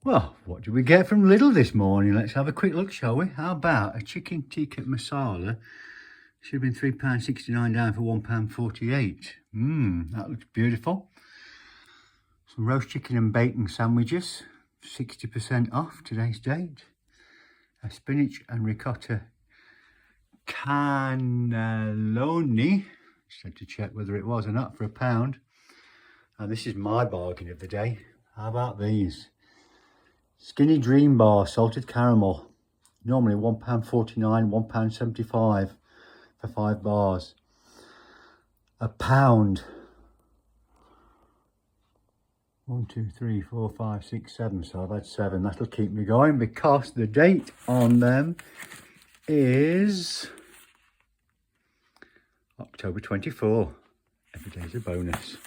Well, what did we get from Lidl this morning? Let's have a quick look, shall we? How about a chicken tikka masala? Should have been £3.69 down for £1.48. That looks beautiful. Some roast chicken and bacon sandwiches, 60% off today's date. A spinach and ricotta cannelloni. Just had to check whether it was or not, for £1. And this is my bargain of the day. How about these? Skinny Dream Bar salted caramel. Normally £1.49, £1.75 for 5 bars. £1. 1, 2, 3, 4, 5, 6, 7. So I've had 7. That'll keep me going because the date on them is October 24. Every day's a bonus.